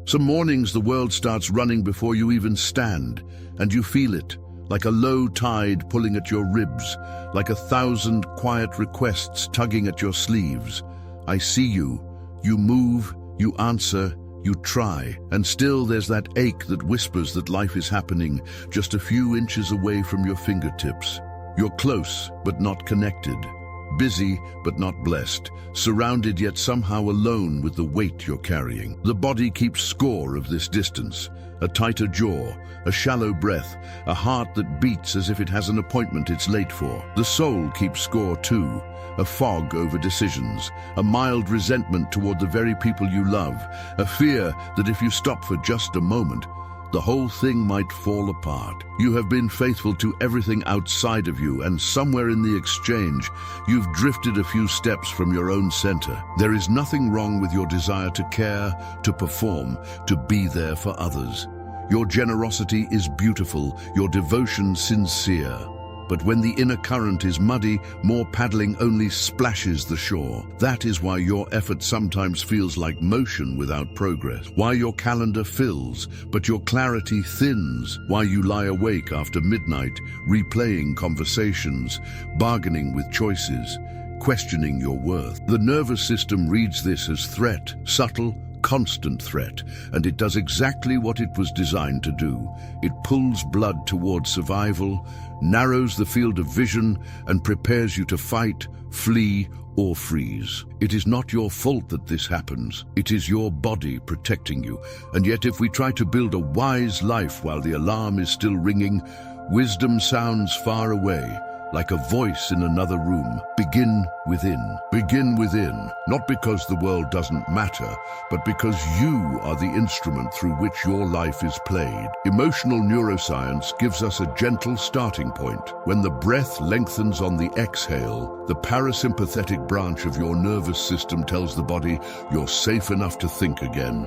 Some mornings the world starts running before you even stand, and you feel it, like a low tide pulling at your ribs, like 1,000 quiet requests tugging at your sleeves. I see you. You move, you answer, you try, and still there's that ache that whispers that life is happening just a few inches away from your fingertips. You're close, but not connected. Busy, but not blessed. Surrounded, yet somehow alone with the weight you're carrying. The body keeps score of this distance. A tighter jaw, a shallow breath, a heart that beats as if it has an appointment it's late for. The soul keeps score too. A fog over decisions, a mild resentment toward the very people you love, a fear that if you stop for just a moment, the whole thing might fall apart. You have been faithful to everything outside of you, and somewhere in the exchange, you've drifted a few steps from your own center. There is nothing wrong with your desire to care, to perform, to be there for others. Your generosity is beautiful, your devotion sincere. But when the inner current is muddy, more paddling only splashes the shore. That is why your effort sometimes feels like motion without progress. Why your calendar fills, but your clarity thins. Why you lie awake after midnight, replaying conversations, bargaining with choices, questioning your worth. The nervous system reads this as threat, subtle, constant threat, and it does exactly what it was designed to do. It pulls blood towards survival, narrows the field of vision, and prepares you to fight, flee, or freeze. It is not your fault that this happens. It is your body protecting you. And yet if we try to build a wise life while the alarm is still ringing, wisdom sounds far away, like a voice in another room. Begin within. Begin within, not because the world doesn't matter, but because you are the instrument through which your life is played. Emotional neuroscience gives us a gentle starting point. When the breath lengthens on the exhale, the parasympathetic branch of your nervous system tells the body you're safe enough to think again.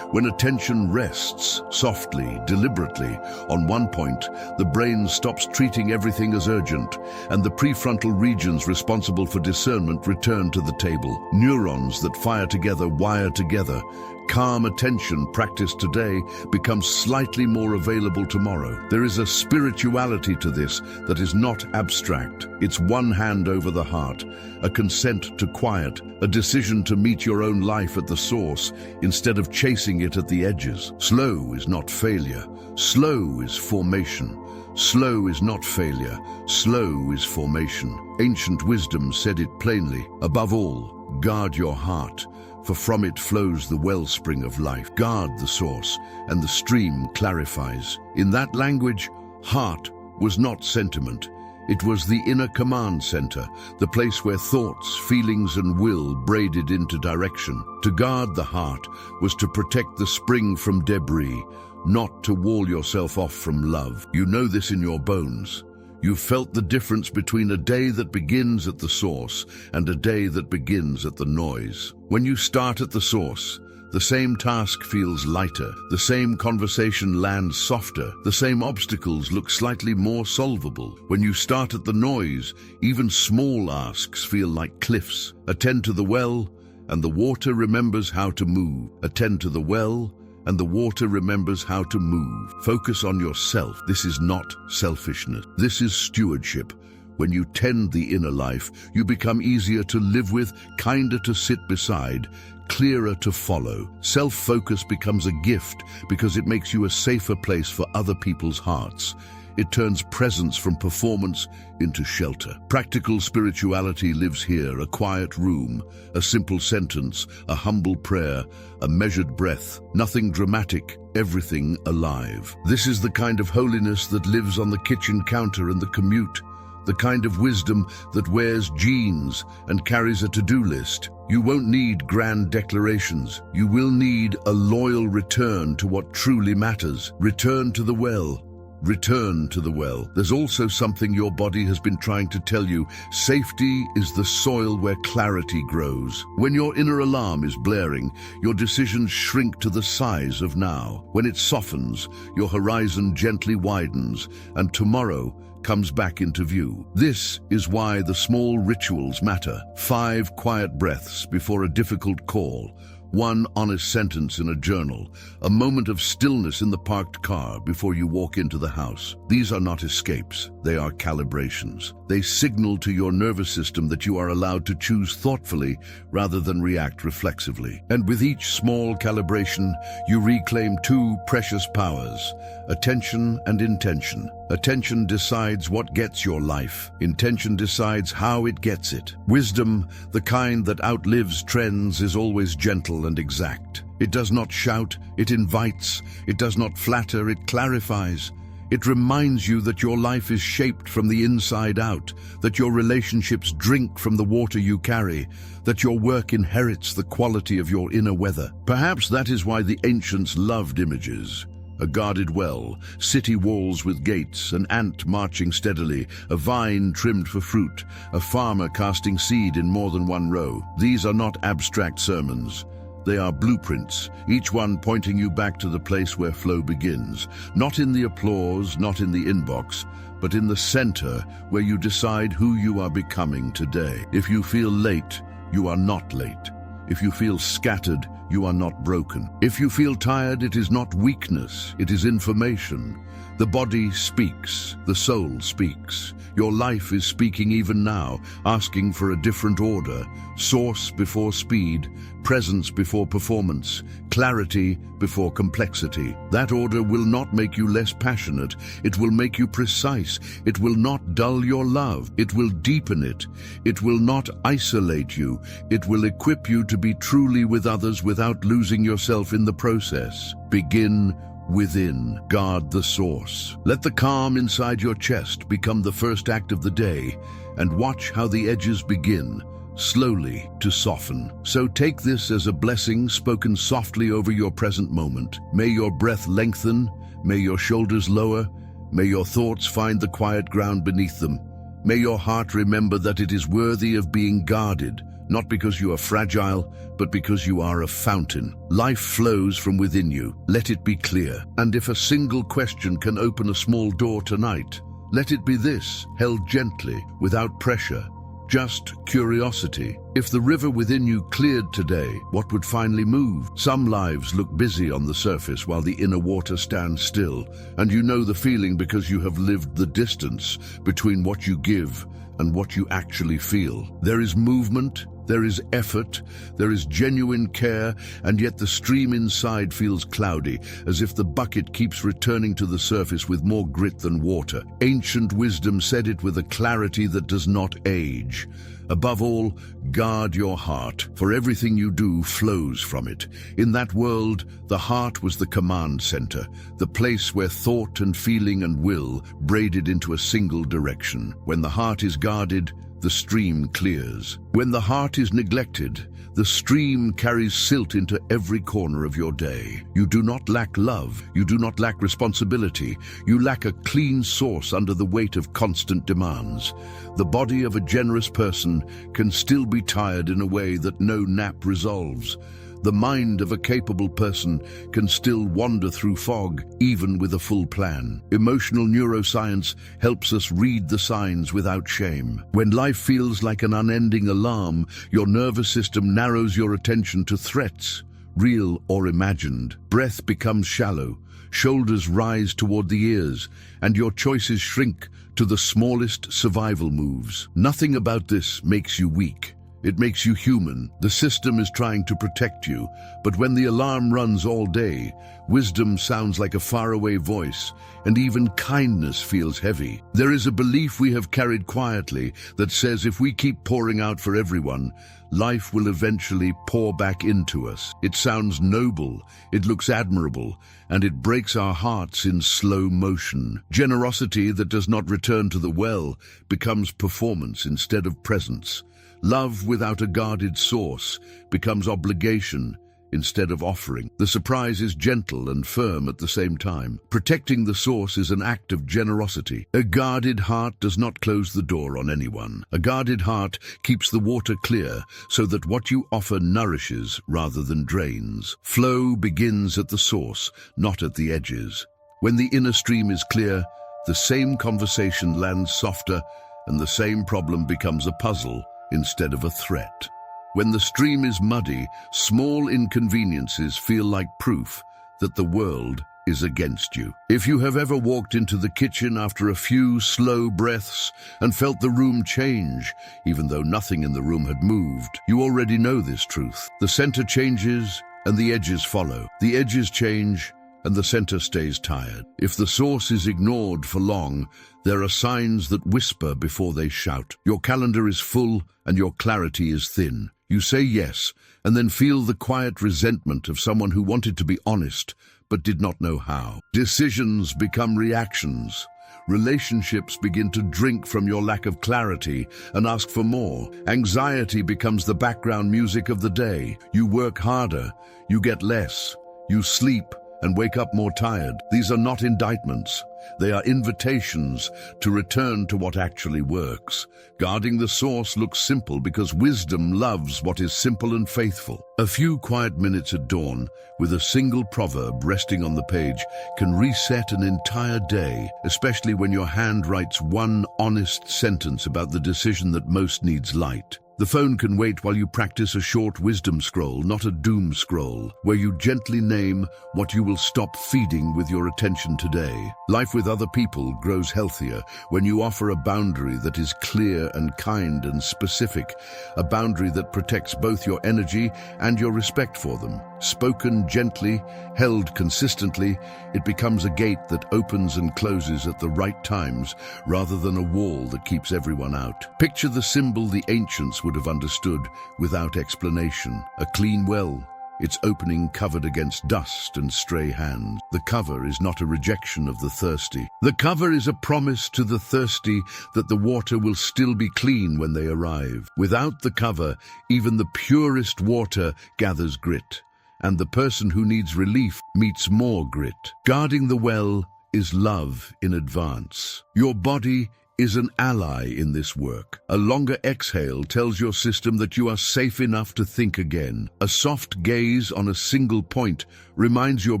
When attention rests, softly, deliberately, on one point, the brain stops treating everything as urgent, and the prefrontal regions responsible for discernment return to the table. Neurons that fire together wire together. Calm attention practiced today becomes slightly more available tomorrow. There is a spirituality to this that is not abstract. It's one hand over the heart, a consent to quiet, a decision to meet your own life at the source instead of chasing it at the edges. Slow is not failure. Slow is formation. Slow is not failure. Slow is formation. Ancient wisdom said it plainly. Above all, guard your heart, for from it flows the wellspring of life. Guard the source, and the stream clarifies. In that language, heart was not sentiment. It was the inner command center, the place where thoughts, feelings, and will braided into direction. To guard the heart was to protect the spring from debris, not to wall yourself off from love. You know this in your bones. You've felt the difference between a day that begins at the source and a day that begins at the noise. When you start at the source, the same task feels lighter, the same conversation lands softer, the same obstacles look slightly more solvable. When you start at the noise, even small asks feel like cliffs. Attend to the well, and the water remembers how to move. Attend to the well, and the water remembers how to move. Focus on yourself. This is not selfishness. This is stewardship. When you tend the inner life, you become easier to live with, kinder to sit beside, clearer to follow. Self-focus becomes a gift because it makes you a safer place for other people's hearts. It turns presence from performance into shelter. Practical spirituality lives here, a quiet room, a simple sentence, a humble prayer, a measured breath. Nothing dramatic, everything alive. This is the kind of holiness that lives on the kitchen counter and the commute, the kind of wisdom that wears jeans and carries a to-do list. You won't need grand declarations. You will need a loyal return to what truly matters. Return to the well. Return to the well. There's also something your body has been trying to tell you. Safety is the soil where clarity grows. When your inner alarm is blaring, your decisions shrink to the size of now. When it softens, your horizon gently widens, and tomorrow comes back into view. This is why the small rituals matter. 5 quiet breaths before a difficult call. one honest sentence in a journal, a moment of stillness in the parked car before you walk into the house. These are not escapes, they are calibrations. They signal to your nervous system that you are allowed to choose thoughtfully rather than react reflexively. And with each small calibration, you reclaim two precious powers: attention and intention. Attention decides what gets your life. Intention decides how it gets it. Wisdom, the kind that outlives trends, is always gentle and exact. It does not shout, it invites. It does not flatter, it clarifies. It reminds you that your life is shaped from the inside out, that your relationships drink from the water you carry, that your work inherits the quality of your inner weather. Perhaps that is why the ancients loved images. A guarded well, city walls with gates, an ant marching steadily, a vine trimmed for fruit, a farmer casting seed in more than one row. These are not abstract sermons. They are blueprints, each one pointing you back to the place where flow begins. Not in the applause, not in the inbox, but in the center where you decide who you are becoming today. If you feel late, you are not late. If you feel scattered, you are not broken. If you feel tired, it is not weakness, it is information. The body speaks, the soul speaks. Your life is speaking even now, asking for a different order: source before speed, presence before performance, clarity before complexity. That order will not make you less passionate, it will make you precise. It will not dull your love, it will deepen it. It will not isolate you, it will equip you to be truly with others without losing yourself in the process. Begin within. Guard the source. Let the calm inside your chest become the first act of the day, and watch how the edges begin, slowly, to soften. So take this as a blessing spoken softly over your present moment. May your breath lengthen, may your shoulders lower, may your thoughts find the quiet ground beneath them. May your heart remember that it is worthy of being guarded, not because you are fragile, but because you are a fountain. Life flows from within you. Let it be clear. And if a single question can open a small door tonight, let it be this, held gently, without pressure, just curiosity. If the river within you cleared today, what would finally move? Some lives look busy on the surface while the inner water stands still, and you know the feeling because you have lived the distance between what you give and what you actually feel. There is movement, there is effort, there is genuine care, and yet the stream inside feels cloudy, as if the bucket keeps returning to the surface with more grit than water. Ancient wisdom said it with a clarity that does not age. Above all, guard your heart, for everything you do flows from it. In that world, the heart was the command center, the place where thought and feeling and will braided into a single direction. When the heart is guarded, the stream clears. When the heart is neglected, the stream carries silt into every corner of your day. You do not lack love. You do not lack responsibility. You lack a clean source under the weight of constant demands. The body of a generous person can still be tired in a way that no nap resolves. The mind of a capable person can still wander through fog, even with a full plan. Emotional neuroscience helps us read the signs without shame. When life feels like an unending alarm, your nervous system narrows your attention to threats, real or imagined. Breath becomes shallow, shoulders rise toward the ears, and your choices shrink to the smallest survival moves. Nothing about this makes you weak. It makes you human. The system is trying to protect you, but when the alarm runs all day, wisdom sounds like a faraway voice, and even kindness feels heavy. There is a belief we have carried quietly that says if we keep pouring out for everyone, life will eventually pour back into us. It sounds noble, it looks admirable, and it breaks our hearts in slow motion. Generosity that does not return to the well becomes performance instead of presence. Love without a guarded source becomes obligation instead of offering. The surprise is gentle and firm at the same time. Protecting the source is an act of generosity. A guarded heart does not close the door on anyone. A guarded heart keeps the water clear so that what you offer nourishes rather than drains. Flow begins at the source, not at the edges. When the inner stream is clear, the same conversation lands softer and the same problem becomes a puzzle instead of a threat. When the stream is muddy, small inconveniences feel like proof that the world is against you. If you have ever walked into the kitchen after a few slow breaths and felt the room change, even though nothing in the room had moved, you already know this truth. The center changes and the edges follow. The edges change and the center stays tired. If the source is ignored for long, there are signs that whisper before they shout. Your calendar is full and your clarity is thin. You say yes, and then feel the quiet resentment of someone who wanted to be honest, but did not know how. Decisions become reactions. Relationships begin to drink from your lack of clarity and ask for more. Anxiety becomes the background music of the day. You work harder, you get less, you sleep and wake up more tired. These are not indictments. They are invitations to return to what actually works. Guarding the source looks simple because wisdom loves what is simple and faithful. A few quiet minutes at dawn, with a single proverb resting on the page, can reset an entire day, especially when your hand writes one honest sentence about the decision that most needs light. The phone can wait while you practice a short wisdom scroll, not a doom scroll, where you gently name what you will stop feeding with your attention today. Life with other people grows healthier when you offer a boundary that is clear and kind and specific, a boundary that protects both your energy and your respect for them. Spoken gently, held consistently, it becomes a gate that opens and closes at the right times, rather than a wall that keeps everyone out. Picture the symbol the ancients would have understood without explanation. A clean well, its opening covered against dust and stray hands. The cover is not a rejection of the thirsty. The cover is a promise to the thirsty that the water will still be clean when they arrive. Without the cover, even the purest water gathers grit, and the person who needs relief meets more grit. Guarding the well is love in advance. Your body is an ally in this work. A longer exhale tells your system that you are safe enough to think again. A soft gaze on a single point reminds your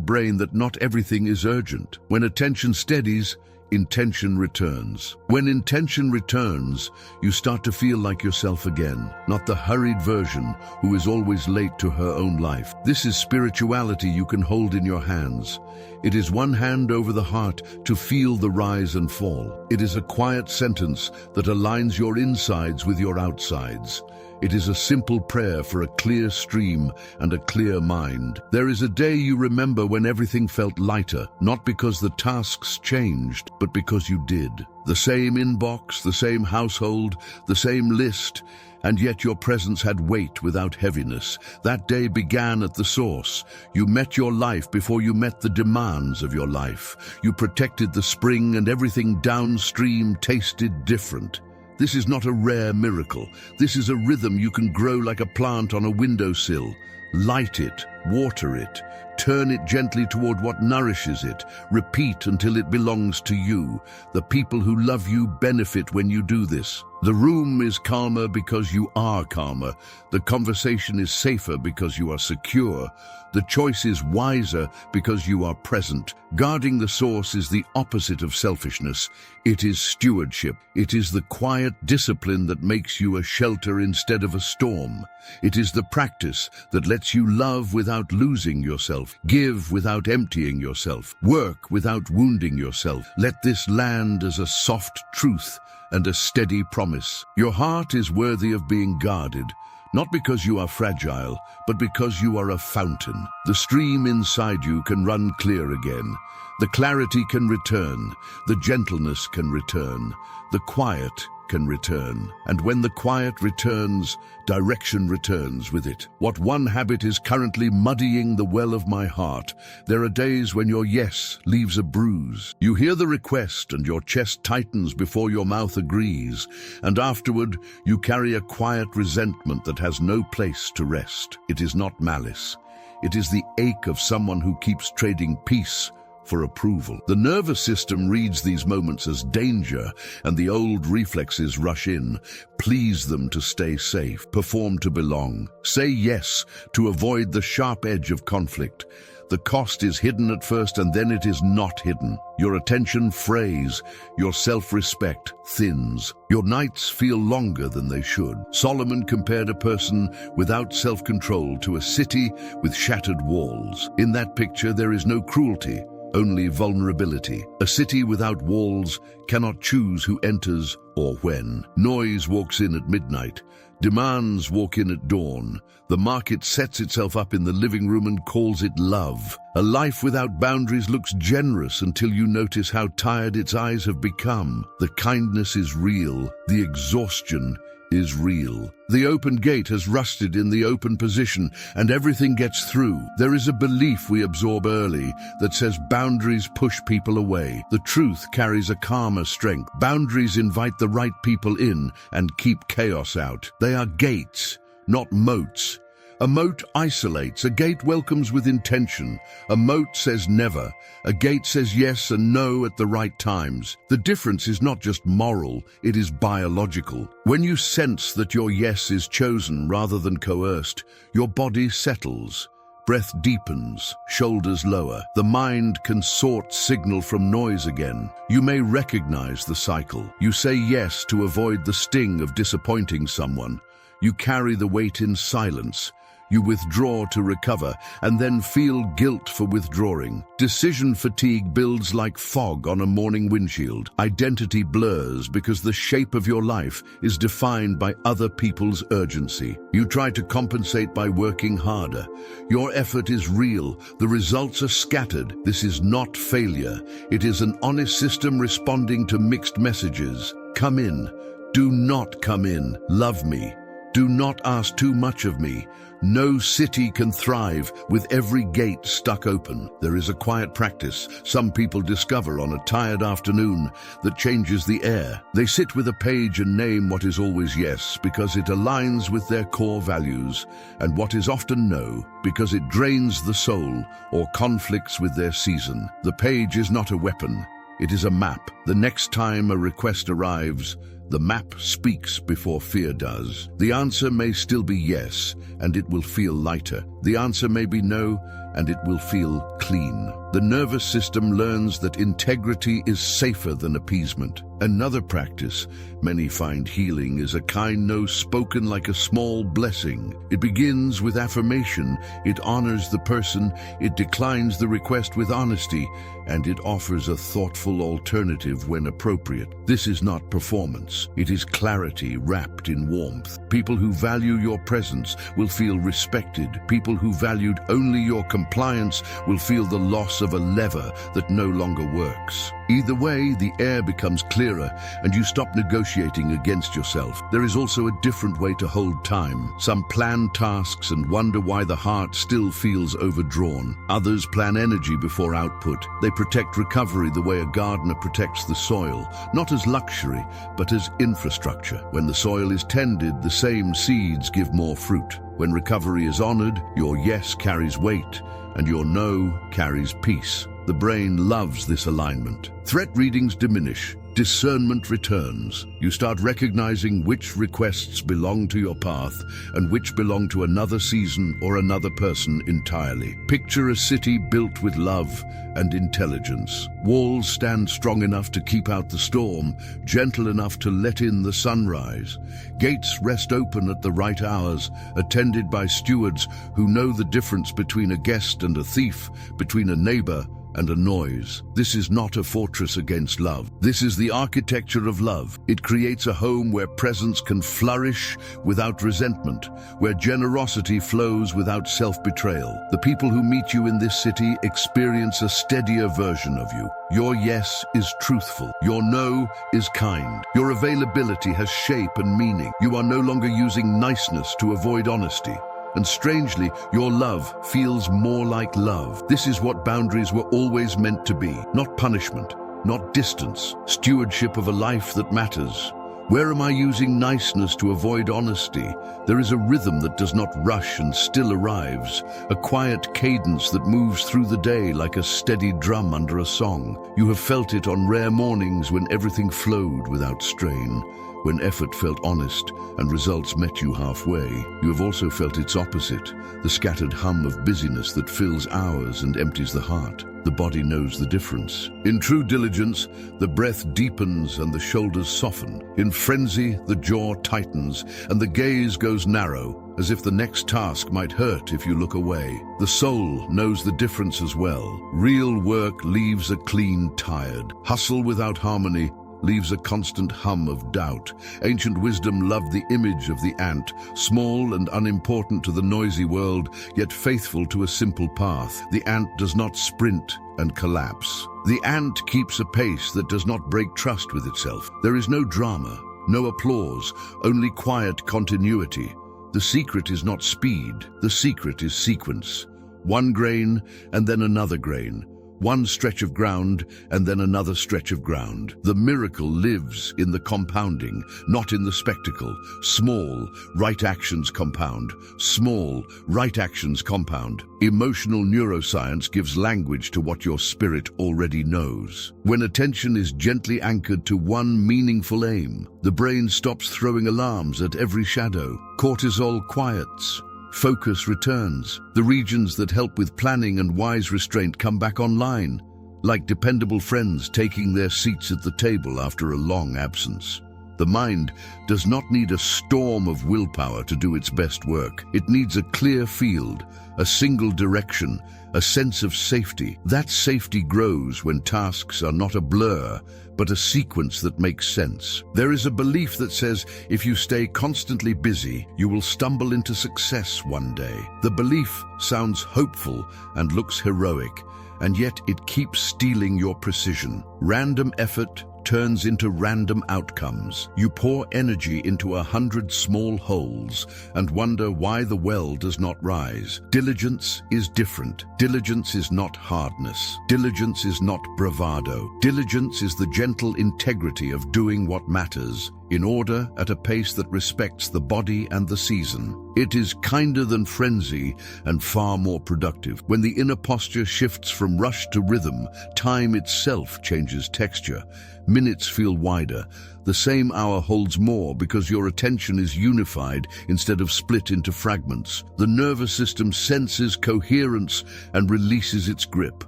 brain that not everything is urgent. When attention steadies, intention returns. When intention returns, you start to feel like yourself again, not the hurried version who is always late to her own life. This is spirituality you can hold in your hands. It is one hand over the heart to feel the rise and fall. It is a quiet sentence that aligns your insides with your outsides. It is a simple prayer for a clear stream and a clear mind. There is a day you remember when everything felt lighter, not because the tasks changed, but because you did. The same inbox, the same household, the same list, and yet your presence had weight without heaviness. That day began at the source. You met your life before you met the demands of your life. You protected the spring and everything downstream tasted different. This is not a rare miracle. This is a rhythm you can grow like a plant on a windowsill. Light it, water it, turn it gently toward what nourishes it. Repeat until it belongs to you. The people who love you benefit when you do this. The room is calmer because you are calmer. The conversation is safer because you are secure. The choice is wiser because you are present. Guarding the source is the opposite of selfishness. It is stewardship. It is the quiet discipline that makes you a shelter instead of a storm. It is the practice that lets you love without losing yourself, give without emptying yourself, work without wounding yourself. Let this land as a soft truth and a steady promise. Your heart is worthy of being guarded, not because you are fragile, but because you are a fountain. The stream inside you can run clear again. The clarity can return. The gentleness can return. The quiet can return. And when the quiet returns, direction returns with it. What one habit is currently muddying the well of my heart? There are days when your yes leaves a bruise. You hear the request and your chest tightens before your mouth agrees. And afterward, you carry a quiet resentment that has no place to rest. It is not malice. It is the ache of someone who keeps trading peace for approval. The nervous system reads these moments as danger, and the old reflexes rush in. Please them to stay safe, perform to belong. Say yes to avoid the sharp edge of conflict. The cost is hidden at first, and then it is not hidden. Your attention frays, your self-respect thins. Your nights feel longer than they should. Solomon compared a person without self-control to a city with shattered walls. In that picture, there is no cruelty, only vulnerability. A city without walls cannot choose who enters or when. Noise walks in at midnight. Demands walk in at dawn. The market sets itself up in the living room and calls it love. A life without boundaries looks generous until you notice how tired its eyes have become. The kindness is real. The exhaustion is real. The open gate has rusted in the open position, and everything gets through. There is a belief we absorb early that says boundaries push people away. The truth carries a calmer strength. Boundaries invite the right people in and keep chaos out. They are gates, not moats. A moat isolates. A gate welcomes with intention. A moat says never. A gate says yes and no at the right times. The difference is not just moral, it is biological. When you sense that your yes is chosen rather than coerced, your body settles. Breath deepens, shoulders lower. The mind can sort signal from noise again. You may recognize the cycle. You say yes to avoid the sting of disappointing someone. You carry the weight in silence. You withdraw to recover, and then feel guilt for withdrawing. Decision fatigue builds like fog on a morning windshield. Identity blurs because the shape of your life is defined by other people's urgency. You try to compensate by working harder. Your effort is real. The results are scattered. This is not failure. It is an honest system responding to mixed messages. Come in. Do not come in. Love me. Do not ask too much of me. No city can thrive with every gate stuck open. There is a quiet practice some people discover on a tired afternoon that changes the air. They sit with a page and name what is always yes because it aligns with their core values, and what is often no because it drains the soul or conflicts with their season. The page is not a weapon. It is a map. The next time a request arrives, the map speaks before fear does. The answer may still be yes, and it will feel lighter. The answer may be no, and it will feel clean. The nervous system learns that integrity is safer than appeasement. Another practice many find healing is a kind no spoken like a small blessing. It begins with affirmation. It honors the person. It declines the request with honesty, and it offers a thoughtful alternative when appropriate. This is not performance. It is clarity wrapped in warmth. People who value your presence will feel respected. People who valued only your compliance will feel the loss of a lever that no longer works. Either way, the air becomes clearer and you stop negotiating against yourself. There is also a different way to hold time. Some plan tasks and wonder why the heart still feels overdrawn. Others plan energy before output. They protect recovery the way a gardener protects the soil, not as luxury, but as infrastructure. When the soil is tended, the same seeds give more fruit. When recovery is honored, your yes carries weight and your no carries peace. The brain loves this alignment. Threat readings diminish. Discernment returns. You start recognizing which requests belong to your path and which belong to another season or another person entirely. Picture a city built with love and intelligence. Walls stand strong enough to keep out the storm, gentle enough to let in the sunrise. Gates rest open at the right hours, attended by stewards who know the difference between a guest and a thief, between a neighbor and a noise. This is not a fortress against love. This is the architecture of love. It creates a home where presence can flourish without resentment, where generosity flows without self-betrayal. The people who meet you in this city experience a steadier version of you. Your yes is truthful. Your no is kind. Your availability has shape and meaning. You are no longer using niceness to avoid honesty. And strangely, your love feels more like love. This is what boundaries were always meant to be. Not punishment, not distance. Stewardship of a life that matters. Where am I using niceness to avoid honesty? There is a rhythm that does not rush and still arrives, a quiet cadence that moves through the day like a steady drum under a song. You have felt it on rare mornings when everything flowed without strain, when effort felt honest and results met you halfway. You have also felt its opposite, the scattered hum of busyness that fills hours and empties the heart. The body knows the difference. In true diligence, the breath deepens and the shoulders soften. In frenzy, the jaw tightens and the gaze goes narrow, as if the next task might hurt if you look away. The soul knows the difference as well. Real work leaves a clean tired. Hustle without harmony leaves a constant hum of doubt. Ancient wisdom loved the image of the ant, small and unimportant to the noisy world, yet faithful to a simple path. The ant does not sprint and collapse. The ant keeps a pace that does not break trust with itself. There is no drama, no applause, only quiet continuity. The secret is not speed, the secret is sequence. One grain and then another grain. One stretch of ground and then another stretch of ground. The miracle lives in the compounding, not in the spectacle. Small, right actions compound. Small, right actions compound. Emotional neuroscience gives language to what your spirit already knows. When attention is gently anchored to one meaningful aim, the brain stops throwing alarms at every shadow. Cortisol quiets. Focus returns. The regions that help with planning and wise restraint come back online, like dependable friends taking their seats at the table after a long absence. The mind does not need a storm of willpower to do its best work. It needs a clear field, a single direction, a sense of safety. That safety grows when tasks are not a blur, but a sequence that makes sense. There is a belief that says if you stay constantly busy, you will stumble into success one day. The belief sounds hopeful and looks heroic, and yet it keeps stealing your precision. Random effort turns into random outcomes. You pour energy into 100 small holes and wonder why the well does not rise. Diligence is different. Diligence is not hardness. Diligence is not bravado. Diligence is the gentle integrity of doing what matters, in order at a pace that respects the body and the season. It is kinder than frenzy and far more productive. When the inner posture shifts from rush to rhythm, time itself changes texture. Minutes feel wider. The same hour holds more because your attention is unified instead of split into fragments. The nervous system senses coherence and releases its grip.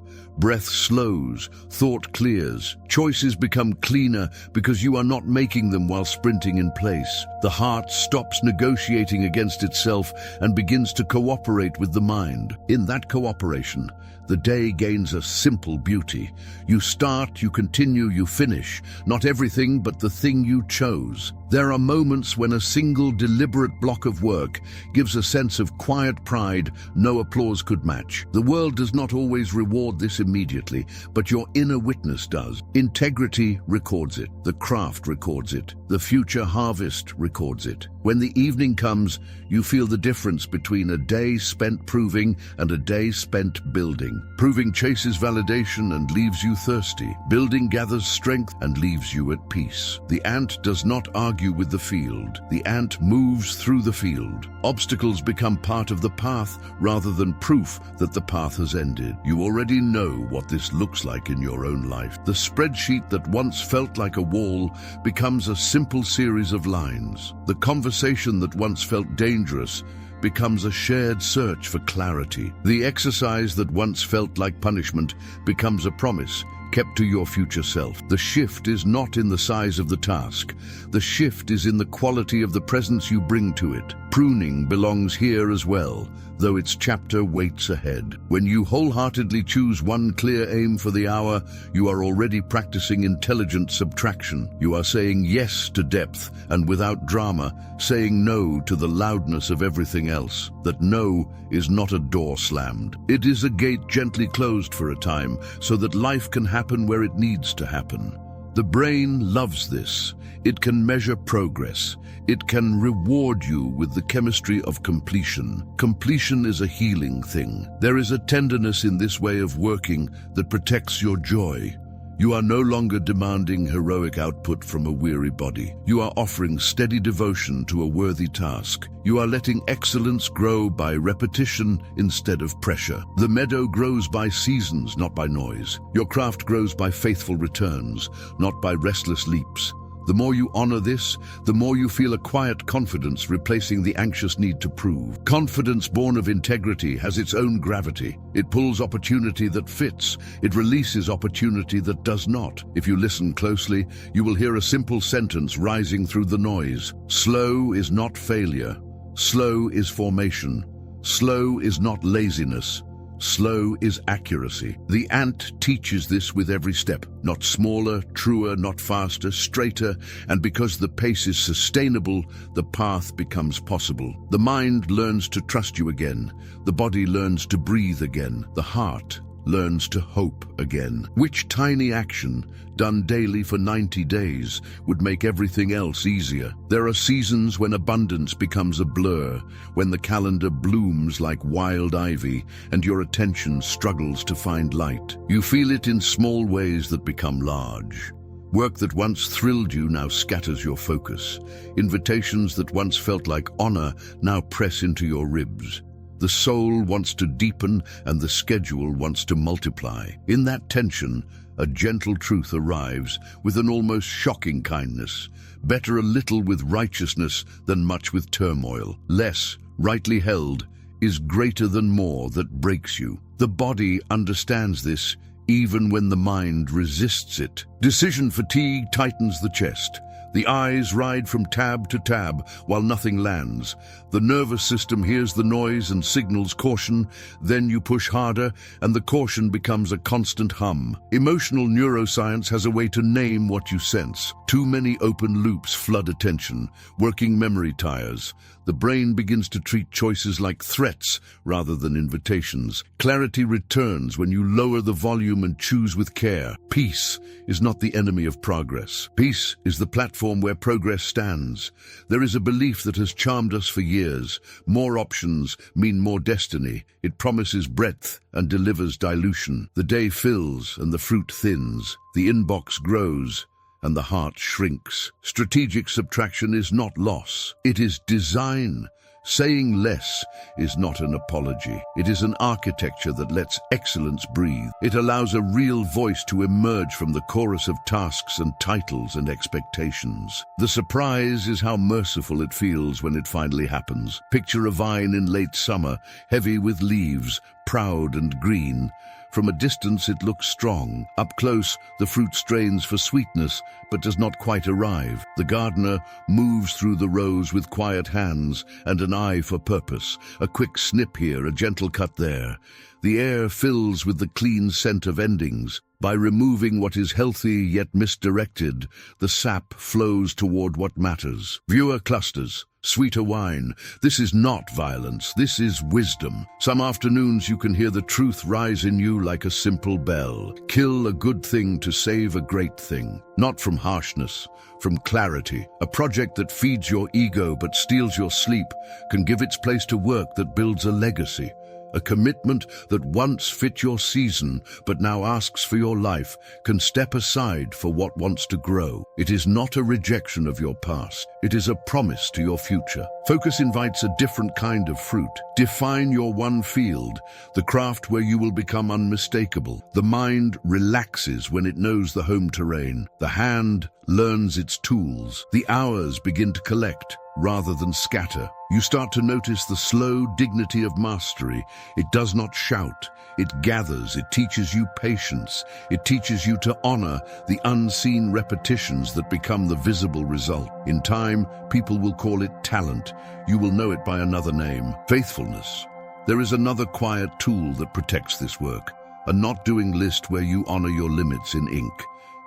Breath slows, thought clears, choices become cleaner because you are not making them while sprinting in place. The heart stops negotiating against itself and begins to cooperate with the mind. In that cooperation, the day gains a simple beauty. You start, you continue, you finish. Not everything, but the thing you chose. There are moments when a single deliberate block of work gives a sense of quiet pride no applause could match. The world does not always reward this immediately, but your inner witness does. Integrity records it. The craft records it. The future harvest records it. When the evening comes, you feel the difference between a day spent proving and a day spent building. Proving chases validation and leaves you thirsty. Building gathers strength and leaves you at peace. The ant does not argue with the field. The ant moves through the field. Obstacles become part of the path rather than proof that the path has ended. You already know what this looks like in your own life. The spreadsheet that once felt like a wall becomes a simple series of lines. The conversation that once felt dangerous becomes a shared search for clarity. The exercise that once felt like punishment becomes a promise kept to your future self. The shift is not in the size of the task. The shift is in the quality of the presence you bring to it. Pruning belongs here as well, though its chapter waits ahead. When you wholeheartedly choose one clear aim for the hour, you are already practicing intelligent subtraction. You are saying yes to depth and without drama, saying no to the loudness of everything else. That no is not a door slammed. It is a gate gently closed for a time so that life can happen where it needs to happen. The brain loves this. It can measure progress. It can reward you with the chemistry of completion. Completion is a healing thing. There is a tenderness in this way of working that protects your joy. You are no longer demanding heroic output from a weary body. You are offering steady devotion to a worthy task. You are letting excellence grow by repetition instead of pressure. The meadow grows by seasons, not by noise. Your craft grows by faithful returns, not by restless leaps. The more you honor this, the more you feel a quiet confidence replacing the anxious need to prove. Confidence born of integrity has its own gravity. It pulls opportunity that fits. It releases opportunity that does not. If you listen closely, you will hear a simple sentence rising through the noise. Slow is not failure. Slow is formation. Slow is not laziness. Slow is accuracy. The ant teaches this with every step. Not smaller, truer, not faster, straighter, and because the pace is sustainable, the path becomes possible. The mind learns to trust you again. The body learns to breathe again. The heart learns to hope again. Which tiny action, done daily for 90 days, would make everything else easier? There are seasons when abundance becomes a blur, when the calendar blooms like wild ivy and your attention struggles to find light. You feel it in small ways that become large. Work that once thrilled you now scatters your focus. Invitations that once felt like honor now press into your ribs. The soul wants to deepen and the schedule wants to multiply. In that tension, a gentle truth arrives with an almost shocking kindness. Better a little with righteousness than much with turmoil. Less, rightly held, is greater than more that breaks you. The body understands this even when the mind resists it. Decision fatigue tightens the chest. The eyes ride from tab to tab while nothing lands. The nervous system hears the noise and signals caution. Then you push harder and the caution becomes a constant hum. Emotional neuroscience has a way to name what you sense. Too many open loops flood attention. Working memory tires. The brain begins to treat choices like threats rather than invitations. Clarity returns when you lower the volume and choose with care. Peace is not the enemy of progress. Peace is the platform where progress stands. There is a belief that has charmed us for years. More options mean more destiny. It promises breadth and delivers dilution. The day fills and the fruit thins. The inbox grows and the heart shrinks. Strategic subtraction is not loss. It is design. Saying less is not an apology. It is an architecture that lets excellence breathe. It allows a real voice to emerge from the chorus of tasks and titles and expectations. The surprise is how merciful it feels when it finally happens. Picture a vine in late summer, heavy with leaves, proud and green. From a distance it looks strong. Up close, the fruit strains for sweetness, but does not quite arrive. The gardener moves through the rows with quiet hands and an eye for purpose. A quick snip here, a gentle cut there. The air fills with the clean scent of endings. By removing what is healthy yet misdirected, the sap flows toward what matters. Viewer clusters. Sweeter wine. This is not violence, this is wisdom. Some afternoons you can hear the truth rise in you like a simple bell. Kill a good thing to save a great thing. Not from harshness, from clarity. A project that feeds your ego but steals your sleep can give its place to work that builds a legacy. A commitment that once fit your season but now asks for your life can step aside for what wants to grow. It is not a rejection of your past. It is a promise to your future. Focus invites a different kind of fruit. Define your one field, the craft where you will become unmistakable. The mind relaxes when it knows the home terrain. The hand learns its tools. The hours begin to collect rather than scatter. You start to notice the slow dignity of mastery. It does not shout. It gathers. It teaches you patience. It teaches you to honor the unseen repetitions that become the visible result. In time, people will call it talent. You will know it by another name, faithfulness. There is another quiet tool that protects this work, a not doing list where you honor your limits in ink.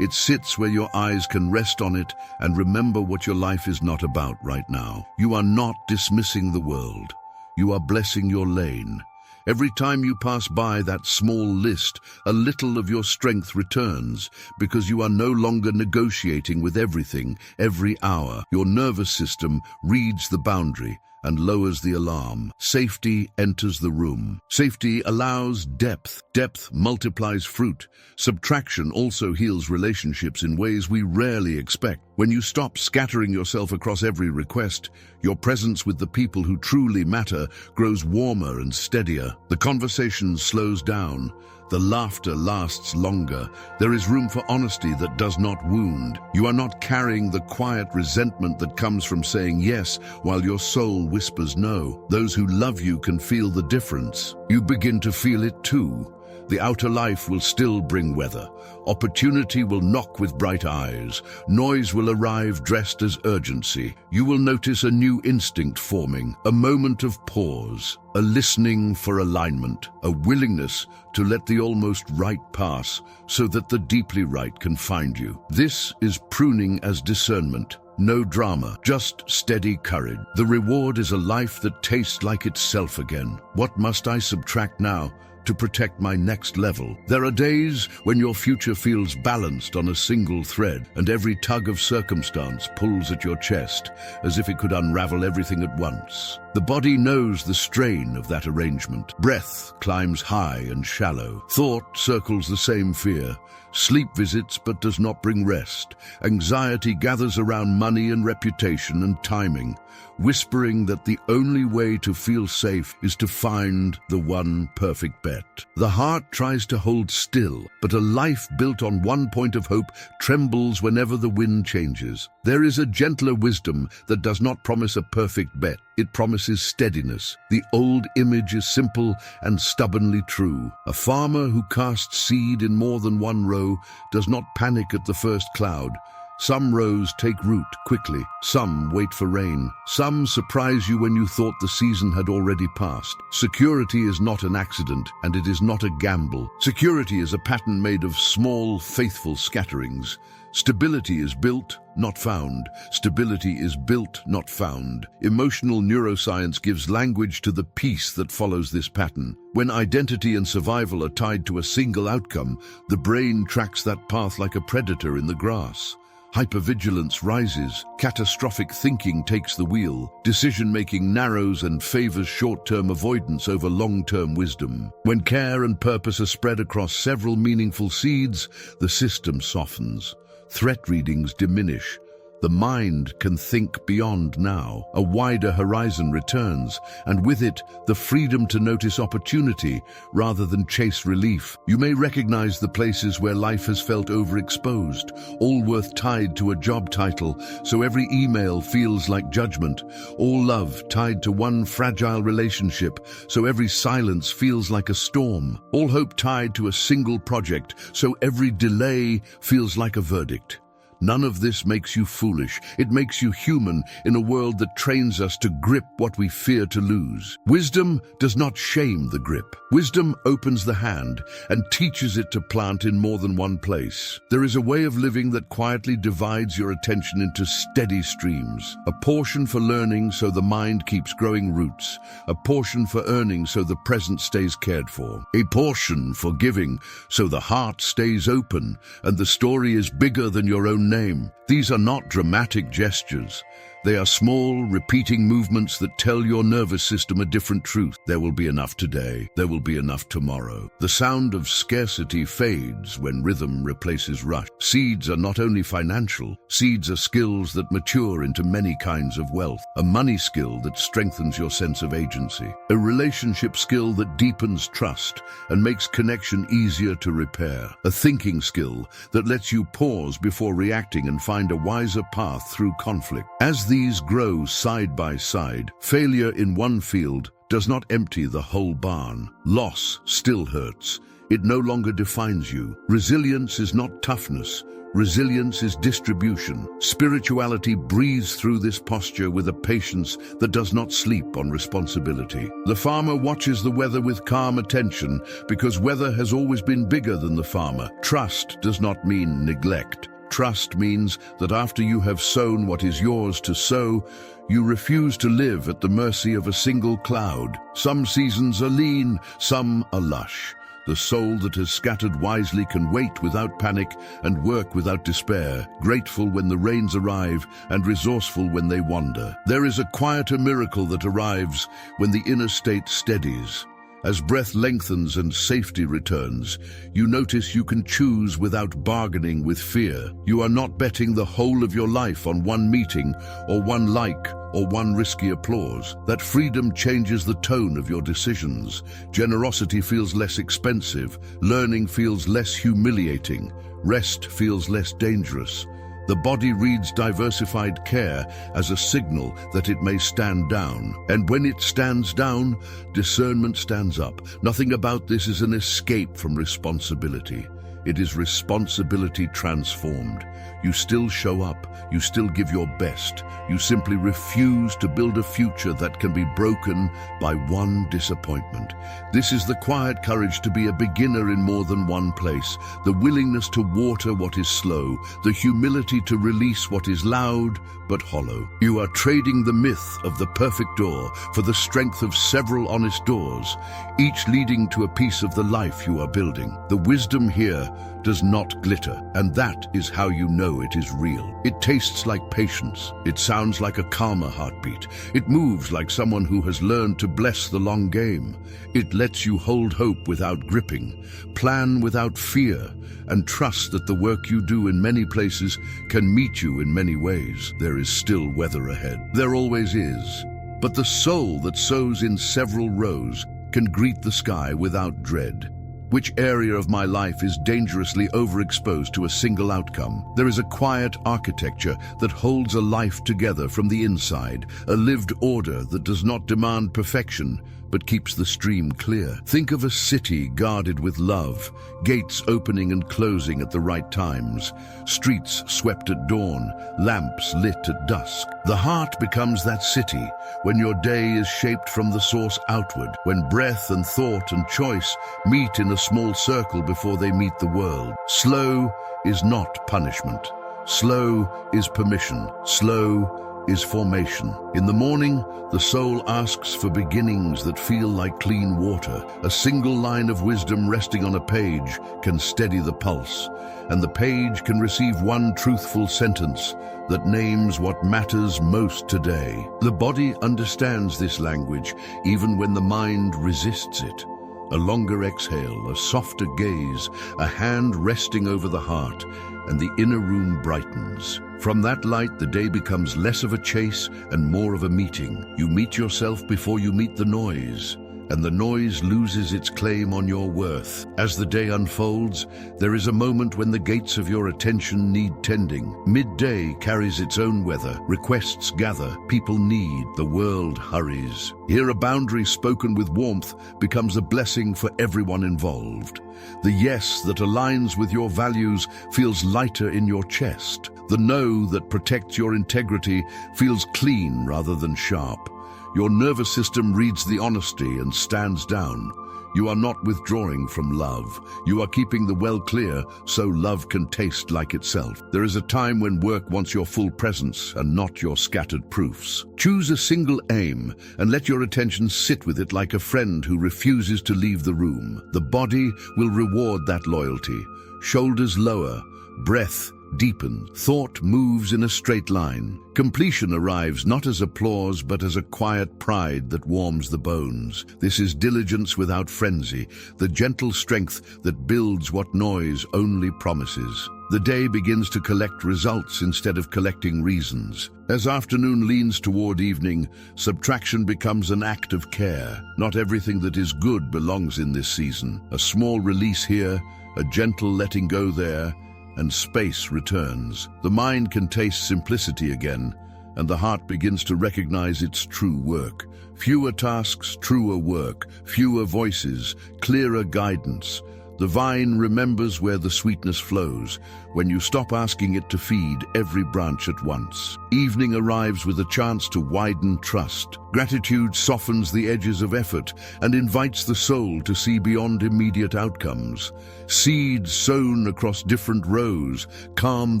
It sits where your eyes can rest on it and remember what your life is not about right now. You are not dismissing the world. You are blessing your lane. Every time you pass by that small list, a little of your strength returns because you are no longer negotiating with everything, every hour. Your nervous system reads the boundary, and lowers the alarm. Safety enters the room. Safety allows depth. Depth multiplies fruit. Subtraction also heals relationships in ways we rarely expect. When you stop scattering yourself across every request, your presence with the people who truly matter grows warmer and steadier. The conversation slows down. The laughter lasts longer. There is room for honesty that does not wound. You are not carrying the quiet resentment that comes from saying yes while your soul whispers no. Those who love you can feel the difference. You begin to feel it too. The outer life will still bring weather. Opportunity will knock with bright eyes. Noise will arrive dressed as urgency. You will notice a new instinct forming, a moment of pause, a listening for alignment, a willingness to let the almost right pass so that the deeply right can find you. This is pruning as discernment. No drama, just steady courage. The reward is a life that tastes like itself again. What must I subtract now to protect my next level? There are days when your future feels balanced on a single thread, and every tug of circumstance pulls at your chest as if it could unravel everything at once. The body knows the strain of that arrangement. Breath climbs high and shallow. Thought circles the same fear. Sleep visits but does not bring rest. Anxiety gathers around money and reputation and timing, whispering that the only way to feel safe is to find the one perfect bet. The heart tries to hold still, but a life built on one point of hope trembles whenever the wind changes. There is a gentler wisdom that does not promise a perfect bet. It promises steadiness. The old image is simple and stubbornly true. A farmer who casts seed in more than one row does not panic at the first cloud. Some rows take root quickly, some wait for rain, some surprise you when you thought the season had already passed. Security is not an accident, and it is not a gamble. Security is a pattern made of small, faithful scatterings. Stability is built, not found. Stability is built, not found. Emotional neuroscience gives language to the peace that follows this pattern. When identity and survival are tied to a single outcome, the brain tracks that path like a predator in the grass. Hypervigilance rises, catastrophic thinking takes the wheel, decision-making narrows and favors short-term avoidance over long-term wisdom. When care and purpose are spread across several meaningful seeds, the system softens. Threat readings diminish. The mind can think beyond now. A wider horizon returns, and with it, the freedom to notice opportunity rather than chase relief. You may recognize the places where life has felt overexposed, all worth tied to a job title, so every email feels like judgment, all love tied to one fragile relationship, so every silence feels like a storm, all hope tied to a single project, so every delay feels like a verdict. None of this makes you foolish. It makes you human in a world that trains us to grip what we fear to lose. Wisdom does not shame the grip. Wisdom opens the hand and teaches it to plant in more than one place. There is a way of living that quietly divides your attention into steady streams. A portion for learning so the mind keeps growing roots. A portion for earning so the present stays cared for. A portion for giving so the heart stays open and the story is bigger than your own name. These are not dramatic gestures. They are small, repeating movements that tell your nervous system a different truth. There will be enough today. There will be enough tomorrow. The sound of scarcity fades when rhythm replaces rush. Seeds are not only financial. Seeds are skills that mature into many kinds of wealth. A money skill that strengthens your sense of agency. A relationship skill that deepens trust and makes connection easier to repair. A thinking skill that lets you pause before reacting and find a wiser path through conflict. As these grow side by side, failure in one field does not empty the whole barn. Loss still hurts. It no longer defines you. Resilience is not toughness. Resilience is distribution. Spirituality breathes through this posture with a patience that does not sleep on responsibility. The farmer watches the weather with calm attention because weather has always been bigger than the farmer. Trust does not mean neglect. Trust means that after you have sown what is yours to sow, you refuse to live at the mercy of a single cloud. Some seasons are lean, some are lush. The soul that has scattered wisely can wait without panic and work without despair, grateful when the rains arrive and resourceful when they wander. There is a quieter miracle that arrives when the inner state steadies. As breath lengthens and safety returns, you notice you can choose without bargaining with fear. You are not betting the whole of your life on one meeting or one like or one risky applause. That freedom changes the tone of your decisions. Generosity feels less expensive, learning feels less humiliating, rest feels less dangerous. The body reads diversified care as a signal that it may stand down. And when it stands down, discernment stands up. Nothing about this is an escape from responsibility. It is responsibility transformed. You still show up, you still give your best. You simply refuse to build a future that can be broken by one disappointment. This is the quiet courage to be a beginner in more than one place, the willingness to water what is slow, the humility to release what is loud but hollow. You are trading the myth of the perfect door for the strength of several honest doors, each leading to a piece of the life you are building. The wisdom here does not glitter, and that is how you know it is real. It tastes like patience. It sounds like a calmer heartbeat. It moves like someone who has learned to bless the long game. It lets you hold hope without gripping, plan without fear, and trust that the work you do in many places can meet you in many ways. There is still weather ahead. There always is. But the soul that sows in several rows can greet the sky without dread. Which area of my life is dangerously overexposed to a single outcome? There is a quiet architecture that holds a life together from the inside, a lived order that does not demand perfection, but keeps the stream clear. Think of a city guarded with love, gates opening and closing at the right times, streets swept at dawn, lamps lit at dusk. The heart becomes that city when your day is shaped from the source outward, when breath and thought and choice meet in a small circle before they meet the world. Slow is not punishment. Slow is permission. Slow is formation. In the morning, the soul asks for beginnings that feel like clean water. A single line of wisdom resting on a page can steady the pulse, and the page can receive one truthful sentence that names what matters most today. The body understands this language even when the mind resists it. A longer exhale, a softer gaze, a hand resting over the heart, and the inner room brightens. From that light, the day becomes less of a chase and more of a meeting. You meet yourself before you meet the noise, and the noise loses its claim on your worth. As the day unfolds, there is a moment when the gates of your attention need tending. Midday carries its own weather. Requests gather, people need, the world hurries. Here a boundary spoken with warmth becomes a blessing for everyone involved. The yes that aligns with your values feels lighter in your chest. The no that protects your integrity feels clean rather than sharp. Your nervous system reads the honesty and stands down. You are not withdrawing from love. You are keeping the well clear so love can taste like itself. There is a time when work wants your full presence and not your scattered proofs. Choose a single aim and let your attention sit with it like a friend who refuses to leave the room. The body will reward that loyalty. Shoulders lower, breath deepens, thought moves in a straight line. Completion arrives not as applause but as a quiet pride that warms the bones. This is diligence without frenzy, the gentle strength that builds what noise only promises. The day begins to collect results instead of collecting reasons. As afternoon leans toward evening, subtraction becomes an act of care. Not everything that is good belongs in this season. A small release here, a gentle letting go there, and space returns. The mind can taste simplicity again, and the heart begins to recognize its true work. Fewer tasks, truer work, fewer voices, clearer guidance. The vine remembers where the sweetness flows, when you stop asking it to feed every branch at once. Evening arrives with a chance to widen trust. Gratitude softens the edges of effort and invites the soul to see beyond immediate outcomes. Seeds sown across different rows calm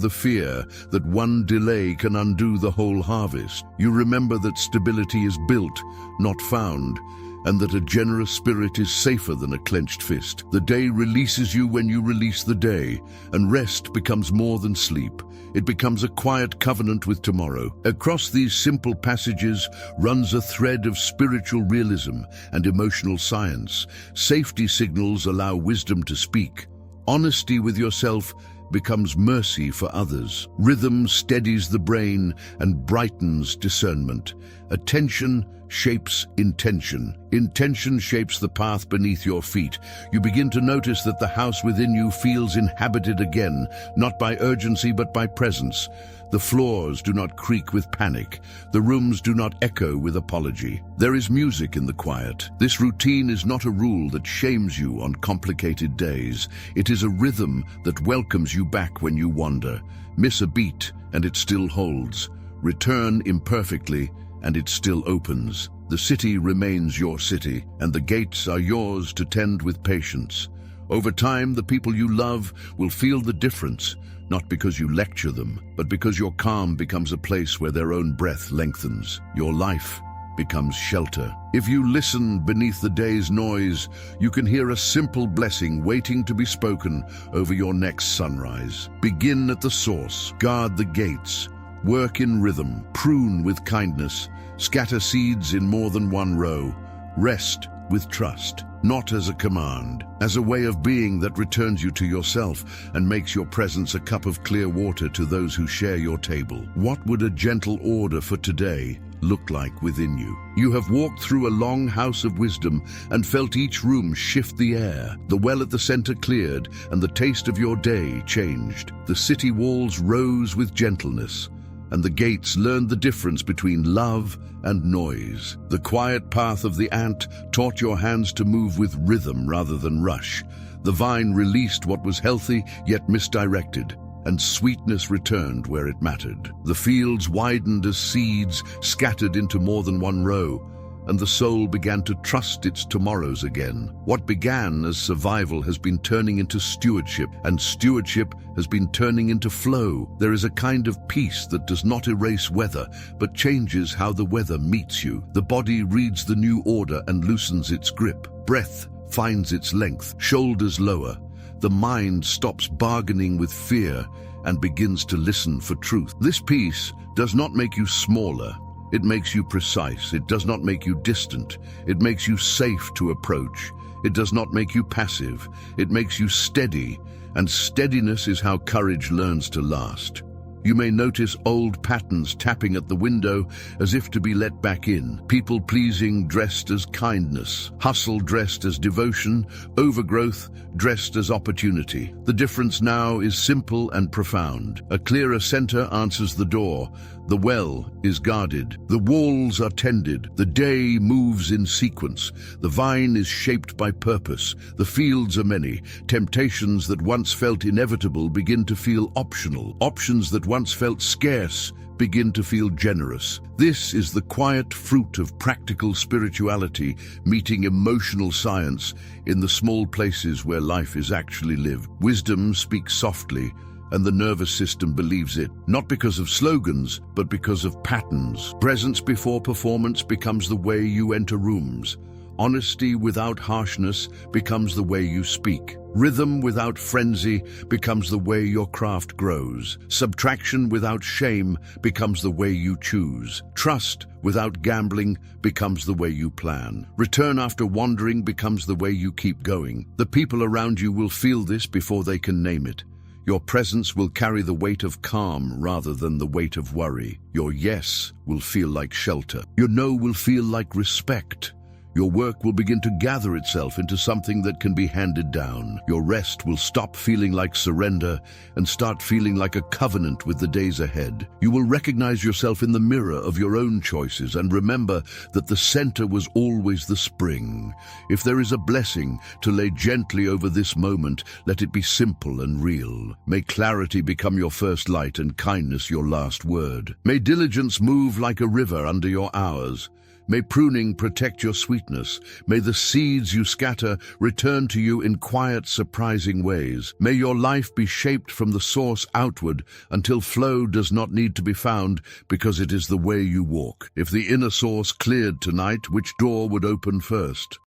the fear that one delay can undo the whole harvest. You remember that stability is built, not found, and that a generous spirit is safer than a clenched fist. The day releases you when you release the day, and rest becomes more than sleep. It becomes a quiet covenant with tomorrow. Across these simple passages runs a thread of spiritual realism and emotional science. Safety signals allow wisdom to speak. Honesty with yourself becomes mercy for others. Rhythm steadies the brain and brightens discernment. Attention shapes intention. Intention shapes the path beneath your feet. You begin to notice that the house within you feels inhabited again, not by urgency but by presence. The floors do not creak with panic. The rooms do not echo with apology. There is music in the quiet. This routine is not a rule that shames you on complicated days. It is a rhythm that welcomes you back when you wander. Miss a beat, and it still holds. Return imperfectly, and it still opens. The city remains your city, and the gates are yours to tend with patience. Over time, the people you love will feel the difference, not because you lecture them, but because your calm becomes a place where their own breath lengthens. Your life becomes shelter. If you listen beneath the day's noise, you can hear a simple blessing waiting to be spoken over your next sunrise. Begin at the source, guard the gates, work in rhythm, prune with kindness, scatter seeds in more than one row, rest with trust, not as a command, as a way of being that returns you to yourself and makes your presence a cup of clear water to those who share your table. What would a gentle order for today look like within you? You have walked through a long house of wisdom and felt each room shift the air. The well at the center cleared and the taste of your day changed. The city walls rose with gentleness, and the gates learned the difference between love and noise. The quiet path of the ant taught your hands to move with rhythm rather than rush. The vine released what was healthy yet misdirected, and sweetness returned where it mattered. The fields widened as seeds scattered into more than one row, and the soul began to trust its tomorrows again. What began as survival has been turning into stewardship, and stewardship has been turning into flow. There is a kind of peace that does not erase weather, but changes how the weather meets you. The body reads the new order and loosens its grip. Breath finds its length, shoulders lower. The mind stops bargaining with fear and begins to listen for truth. This peace does not make you smaller. It makes you precise. It does not make you distant. It makes you safe to approach. It does not make you passive. It makes you steady, and steadiness is how courage learns to last. You may notice old patterns tapping at the window as if to be let back in. People-pleasing dressed as kindness, hustle dressed as devotion, overgrowth dressed as opportunity. The difference now is simple and profound. A clearer center answers the door. The well is guarded. The walls are tended. The day moves in sequence. The vine is shaped by purpose. The fields are many. Temptations that once felt inevitable begin to feel optional. Options that once felt scarce begin to feel generous. This is the quiet fruit of practical spirituality meeting emotional science in the small places where life is actually lived. Wisdom speaks softly, and the nervous system believes it, not because of slogans, but because of patterns. Presence before performance becomes the way you enter rooms. Honesty without harshness becomes the way you speak. Rhythm without frenzy becomes the way your craft grows. Subtraction without shame becomes the way you choose. Trust without gambling becomes the way you plan. Return after wandering becomes the way you keep going. The people around you will feel this before they can name it. Your presence will carry the weight of calm rather than the weight of worry. Your yes will feel like shelter. Your no will feel like respect. Your work will begin to gather itself into something that can be handed down. Your rest will stop feeling like surrender and start feeling like a covenant with the days ahead. You will recognize yourself in the mirror of your own choices and remember that the center was always the spring. If there is a blessing to lay gently over this moment, let it be simple and real. May clarity become your first light and kindness your last word. May diligence move like a river under your hours. May pruning protect your sweetness. May the seeds you scatter return to you in quiet, surprising ways. May your life be shaped from the source outward until flow does not need to be found because it is the way you walk. If the inner source cleared tonight, which door would open first?